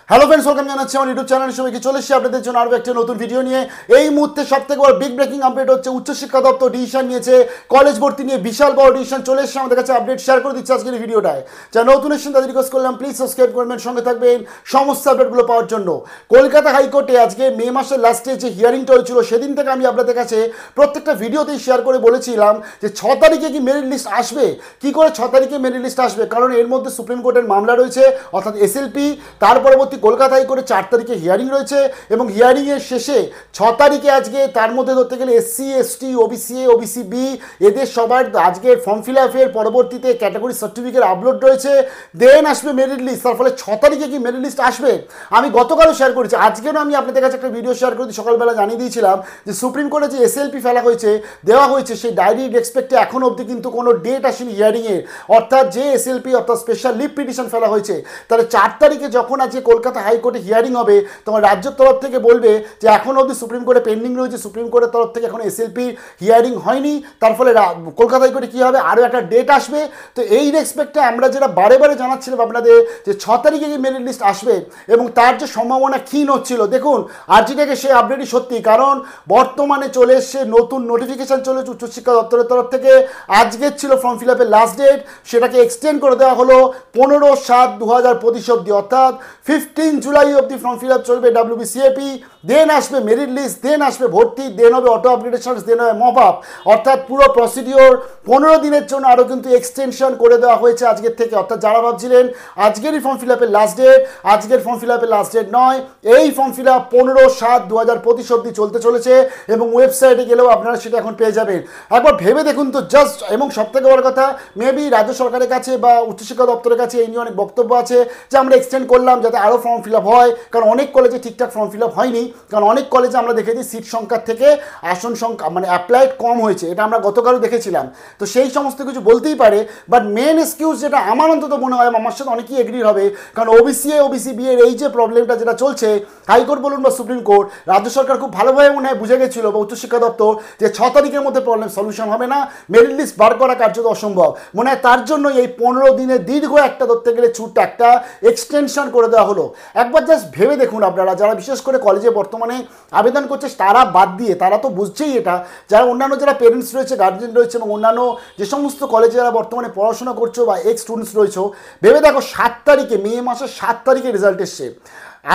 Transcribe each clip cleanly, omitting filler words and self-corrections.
Hello friends, welcome জানাচ্ছি আমার YouTube চ্যানেলের সবাইকে। চলে এসেছি আপনাদের জন্য আরও একটা নতুন ভিডিও নিয়ে। এই মুহূর্তে সবথেকে বড় বিগ ব্রেকিং আপডেট হচ্ছে উচ্চশিক্ষা দপ্তর ডিসিশন নিয়েছে কলেজ ভর্তি নিয়ে। বিশাল বড় ডিসিশন চলে এসেছে আমাদের কাছে, আপডেট শেয়ার করে দিচ্ছে আজকের ভিডিওটায়। যারা নতুন এসেছেন তাদের রিকোয়েস্ট করলাম প্লিজ সাবস্ক্রাইব করবেন, সঙ্গে থাকবেন সমস্ত আপডেটগুলো পাওয়ার জন্য। কলকাতা হাইকোর্টে আজকে মে মাসের লাস্টে যে হিয়ারিংটা হয়েছিল সেদিন থেকে আমি আপনাদের কাছে প্রত্যেকটা ভিডিওতেই শেয়ার করে বলেছিলাম যে 6 তারিখে কি মেরিট লিস্ট আসবে, কি করে 6 তারিখে মেরিট লিস্ট আসবে, কারণ এর মধ্যে সুপ্রিম কোর্টের মামলা রয়েছে অর্থাৎ এসএলপি, তার পরবর্তী কলকাতা হাইকোর্টে 4 তারিখে হিয়ারিং রয়েছে এবং হিয়ারিংয়ের শেষে 6 তারিখে আজকে তার মধ্যে ধরতে গেলে SC ST OBC OBC B এদের সবার আজকে ফর্ম ফিল আপের পরবর্তীতে ক্যাটাগরি সার্টিফিকেট আপলোড রয়েছে, দেন আসবে মেরিট লিস্ট। তার ফলে 6 তারিখে কি মেরিট লিস্ট আসবে আমি গতকালও শেয়ার করেছি, আজকেও আমি আপনাদের কাছে একটা ভিডিও শেয়ার করে সকালবেলা জানিয়ে দিয়েছিলাম যে সুপ্রিম কোর্টে যে এসএলপি ফেলা হয়েছে দেওয়া হয়েছে সেই ডায়েরি রেসপেক্টে এখনও অবধি কিন্তু কোনো ডেট আসেনি হিয়ারিংয়ের, অর্থাৎ যে এসএলপি অর্থাৎ স্পেশাল লিভ পিটিশন ফেলা হয়েছে তাহলে 4 তারিখে যখন আজকে কলকাতা হাইকোর্টে হিয়ারিং হবে তখন রাজ্যের তরফ থেকে বলবে যে এখনও অবধি সুপ্রিম কোর্টে পেন্ডিং রয়েছে, সুপ্রিম কোর্টের তরফ থেকে এখন এসএলপি হিয়ারিং হয়নি, তার ফলে কলকাতা হাইকোর্টে কী হবে আরও একটা ডেট আসবে। তো এই রেসপেক্টে আমরা যেটা বারে বারে জানাচ্ছিলাম আপনাদের যে 6 তারিখে কি মেরিট লিস্ট আসবে এবং তার যে সম্ভাবনা ক্ষীণ হচ্ছিল, দেখুন আরজিটাকে সেই আপডেটই সত্যি, কারণ বর্তমানে চলে এসছে নতুন নোটিফিকেশান চলে এসছে উচ্চশিক্ষা দপ্তরের তরফ থেকে। আজকের ছিল ফর্ম ফিল আপের লাস্ট ডেট, সেটাকে এক্সটেন্ড করে দেওয়া হলো 15/7/2025 অবধি, অর্থাৎ 15 জুলাই অবধি ফর্ম ফিল আপ চলবে WBCAP, দেন আসবে মেরিট লিস্ট, দেন আসবে ভর্তি, দেন হবে অটো আপগ্রেডেশন, দেন হবে মপ আপ, অর্থাৎ পুরো প্রসিডিওর 15 দিনের জন্য আরও কিন্তু এক্সটেনশন করে দেওয়া হয়েছে আজকের থেকে। অর্থাৎ যারা ভাবছিলেন আজকেরই ফর্ম ফিল আপের লাস্ট ডেট, আজকের ফর্ম ফিল আপের লাস্ট ডেট নয়, এই ফর্ম ফিল আপ 15/7/2025 অবধি চলতে চলেছে এবং ওয়েবসাইটে গেলেও আপনারা সেটা এখন পেয়ে যাবেন। একবার ভেবে দেখুন তো জাস্ট, এবং সবথেকে বড় কথা মেবি রাজ্য সরকারের কাছে বা উচ্চশিক্ষা দপ্তরের কাছে এই নিয়ে অনেক বক্তব্য আছে যে আমরা এক্সটেন্ড করলাম যাতে আরও ফর্ম ফিল আপ হয়, কারণ অনেক কলেজে ঠিকঠাক ফর্ম ফিল আপ হয়নি, কারণ অনেক কলেজে আমরা দেখেছি সিট সংখ্যার থেকে আসন সংখ্যা মানে অ্যাপ্লাইড কম হয়েছে, এটা আমরা গতকালও দেখেছিলাম। তো সেই সমস্ত কিছু বলতেই পারে, বাট মেন এক্সকিউজ যেটা আমার অন্তত মনে হয়, আমার সাথে অনেকেই এগ্রি হবে, কারণ ওবিসি ওবিসি বি এর এই যে প্রবলেমটা যেটা চলছে হাইকোর্ট বলুন বা সুপ্রিম কোর্ট, রাজ্য সরকার খুব ভালোভাবে মনে হয় বুঝে গেছিলো বা উচ্চশিক্ষা দপ্তর যে 6 তারিখের মধ্যে প্রবলেম সলিউশন হবে না, মেরিট লিস্ট বার করা কার্যত অসম্ভব। মনে হয় তার জন্য এই 15 দিনের দীর্ঘ একটা ধরতে গেলে ছুটটা একটা এক্সটেনশন করে দেওয়া হলো। একবার জাস্ট ভেবে দেখুন আপনারা, যারা বিশেষ করে কলেজে বর্তমানে আবেদন করছে তারা বাদ দিয়ে, তারা তো বুঝছেই এটা, যারা অন্যান্য যারা পেরেন্টস রয়েছে, গার্জেন রয়েছে এবং অন্যান্য যে সমস্ত কলেজে যারা বর্তমানে পড়াশোনা করছো বা এক্স স্টুডেন্টস রয়েছে, ভেবে দেখো 7 তারিখে মে মাসের 7 তারিখে রেজাল্ট এসছে,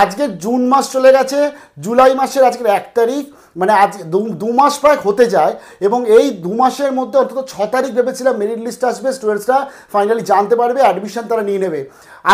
আজকে জুন মাস চলে গেছে, জুলাই মাসের আজকে 1 তারিখ, মানে আজ 2 মাস প্রায় হতে যায় এবং এই 2 মাসের মধ্যে অন্তত 6 তারিখ ভেবেছিলাম মেরিট লিস্ট আসবে, স্টুডেন্টসরা ফাইনালি জানতে পারবে, অ্যাডমিশন তারা নিয়ে নেবে।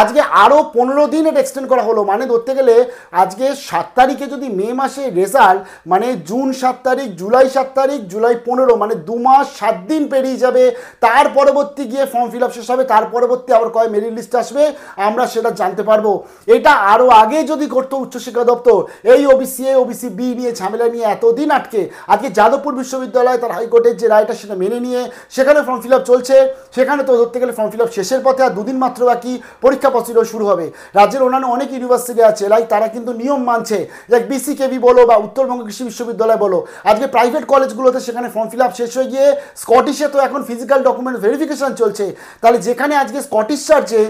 আজকে আরও 15 দিন এটা এক্সটেন্ড করা হলো, মানে ধরতে গেলে আজকে 7 তারিখে যদি মে মাসে রেজাল্ট, মানে জুন 7 তারিখ, জুলাই 7 তারিখ, জুলাই 15, মানে 2 মাস 7 দিন পেরিয়ে যাবে, তার পরবর্তী গিয়ে ফর্ম ফিল আপ শেষ হবে, তার পরবর্তী আবার কয় মেরিট লিস্ট আসবে আমরা সেটা জানতে পারবো। এটা আরও আগে যদি করতো উচ্চশিক্ষা দপ্তর, এই ওবিসি ওবিসি বি নিয়ে ঝামেলা নিয়ে এতদিন আটকে, আজকে যাদবপুর বিশ্ববিদ্যালয় তার হাইকোর্টের যে রায়টা সেটা মেনে নিয়ে সেখানে ফর্ম ফিল আপ চলছে, সেখানে তো ধরতে গেলে ফর্ম ফিল আপ শেষের পথে, আর 2 দিন মাত্র বাকি পরীক্ষা প্রসিডিওর শুরু হবে। রাজ্যের অন্যান্য অনেক ইউনিভার্সিটি আছে লাইক তারা কিন্তু নিয়ম মানছে, লাইক BCKV বলো বা উত্তরবঙ্গ কৃষি বিশ্ববিদ্যালয় বলো, আজকে প্রাইভেট কলেজগুলোতে সেখানে ফর্ম ফিল আপ শেষ হয়ে গিয়ে স্কটিশে তো এখন ফিজিক্যাল ডকুমেন্ট ভেরিফিকেশন চলছে। তাহলে যেখানে আজকে স্কটিশ চার্চে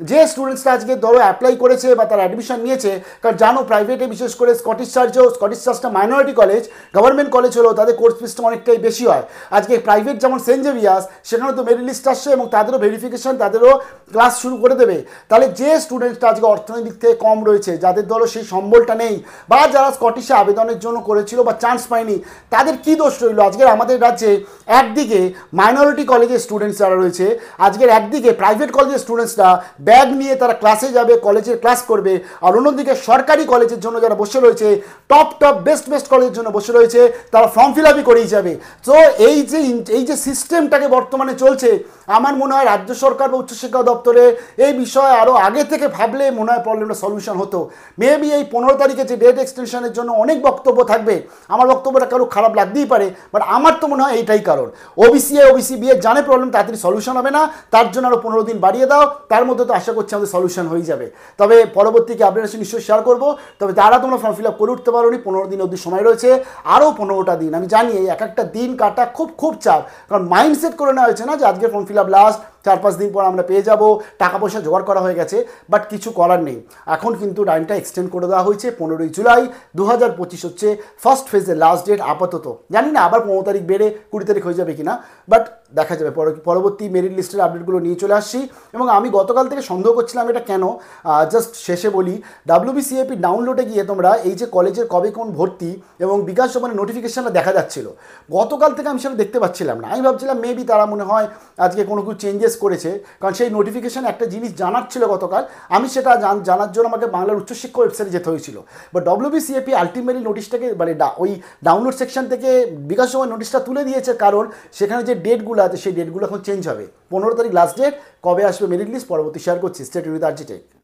যে স্টুডেন্টসরা আজকে ধরো অ্যাপ্লাই করেছে বা তারা অ্যাডমিশন নিয়েছে, কারণ জানো প্রাইভেটে বিশেষ করে স্কটিশ চার্চটা মাইনরিটি কলেজ, গভর্নমেন্ট কলেজ হলেও তাদের কোর্স ফিসটা অনেকটাই বেশি হয়। আজকে প্রাইভেট যেমন সেন্ট জেভিয়ার্স, সেখানে তো মেরিট লিস্ট আসছে এবং তাদেরও ভেরিফিকেশন, তাদেরও ক্লাস শুরু করে দেবে। তাহলে যে স্টুডেন্টসটা আজকে অর্থনৈতিক থেকে কম রয়েছে, যাদের ধরো সেই সম্বলটা নেই, বা যারা স্কটিশে আবেদনের জন্য করেছিল বা চান্স পায়নি, তাদের কি দোষ রইল? আজকের আমাদের রাজ্যে একদিকে মাইনরিটি কলেজের স্টুডেন্টস যারা রয়েছে, আজকের একদিকে প্রাইভেট কলেজের স্টুডেন্টসরা ব্যাগ নিয়ে তারা ক্লাসে যাবে, কলেজের ক্লাস করবে, আর অন্যদিকে সরকারি কলেজের জন্য যারা বসে রয়েছে, টপ বেস্ট কলেজের জন্য বসে রয়েছে, তারা ফর্ম ফিল আপই করেই যাবে। তো এই যে সিস্টেমটাকে বর্তমানে চলছে, আমার মনে হয় রাজ্য সরকার বা উচ্চশিক্ষা দপ্তরে এই বিষয়ে আরও আগে থেকে ভাবলে মনে হয় প্রবলেমটা সলিউশন হতো। মেবি এই 15 তারিখে যে ডেট এক্সটেনশনের জন্য অনেক বক্তব্য থাকবে, আমার বক্তব্যটা কারো খারাপ লাগতেই পারে, বাট আমার তো মনে হয় এইটাই কারণ, ওবিসি বি এর জানে প্রবলেম তাড়াতাড়ি সলিউশন হবে না, তার জন্য আরও 15 দিন বাড়িয়ে দাও, তার মধ্যে তো আশা করছি আমাদের সলিউশন হয়ে যাবে। তবে পরবর্তীকে আপনারা নিশ্চয়ই শেয়ার করবো, তবে তারা তোমরা ফর্ম ফিল আপ করে উঠতে পারো নি, 15 দিন অবধি সময় রয়েছে, আরও 15টা দিন। আমি জানি এই এক একটা দিন কাটা খুব চাপ, কারণ মাইন্ডসেট করে নেওয়া হয়েছে না যে আজকে ফর্ম ফিল আপ লাস্ট, 4-5 দিন পর আমরা পেয়ে যাব, টাকা পয়সা জোগাড় করা হয়ে গেছে, বাট কিছু করার নেই। এখন কিন্তু টাইমটা এক্সটেন্ড করে দেওয়া হয়েছে, 15ই জুলাই 2025 হচ্ছে ফার্স্ট ফেজের লাস্ট ডেট আপাতত। জানি না আবার 15 তারিখ বেড়ে 20 তারিখ হয়ে যাবে কিনা, বাট দেখা যাবে। পরবর্তী মেরিট লিস্টের আপডেটগুলো নিয়ে চলে আসছি। এবং আমি গতকাল থেকে সন্দেহ করছিলাম এটা কেন, জাস্ট শেষে বলি, WBCAP ডাউনলোডে গিয়ে তোমরা এই যে কলেজের কবে কোন ভর্তি এবং বিকাশ সমানের নোটিফিকেশানটা দেখা যাচ্ছিল, গতকাল থেকে আমি সেটা দেখতে পাচ্ছিলাম না। আমি ভাবছিলাম মেবি তারা মনে হয় আজকে কোনো কিছু চেঞ্জেস করেছে, কারণ সেই নোটিফিকেশান একটা জিনিস জানার ছিল গতকাল, আমি সেটা জানার জন্য আমাকে বাংলার উচ্চশিক্ষা ওয়েবসাইটে যেতে হয়েছিল। বাট WBCAP আলটিমেটলি নোটিশটাকে মানে ওই ডাউনলোড সেকশন থেকে বিকাশ সময় নোটিশটা তুলে দিয়েছে, কারণ সেখানে যে ডেটগুলো আছে সেই ডেটগুলো এখন চেঞ্জ হবে। 15 তারিখ লাস্ট ডেট, কবে আসবে মেরিট লিস্ট পরবর্তী শেয়ার করছি। Stay tune with RG Tech।